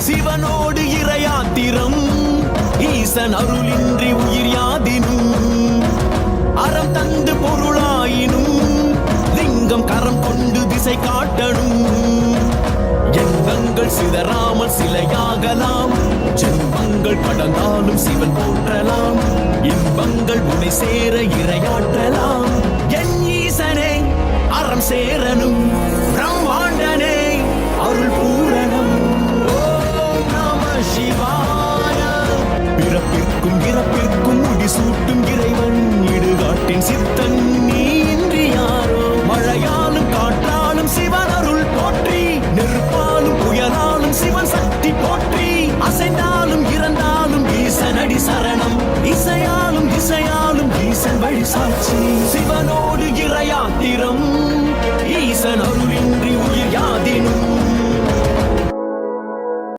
சிவனோடு இறையாத்திரம் ஈசன் அருளின்றி உயிர் யாதினும் அறம் தந்து பொருளாயினும் லிங்கம் கரம் கொண்டு திசை காட்டணும் எண்ணங்கள் சிதறாமல் சிலையாகலாம் ஜென்மங்கள் கடந்தாலும் சிவன் போற்றலாம் இன்பங்கள் உனை சேர இரையாற்றலாம் என் ஈசனே அறம் சேரனும் பிரம்மாண்டனே அருள் பூரணம் ஓம் நம சிவாய பிறப்பிற்கும் இறப்பிற்கும் முடிசூட்டும் இறைவன் இடுகாட்டின் சித்தன் நீ இன்றி யாரோ மழையாலும் காற்றாலும் சிவன் அருள் போற்றி நெருப்பாலும் புயலாலும் சிவன் சக்தி போற்றி அசைந்தாலும் இறந்தாலும் ஈசன் அடி சரணம் இசையாலும் ஈசன் வழி சாட்சி சிவனோடு இறையாத்திரம் ஈசன் அருள்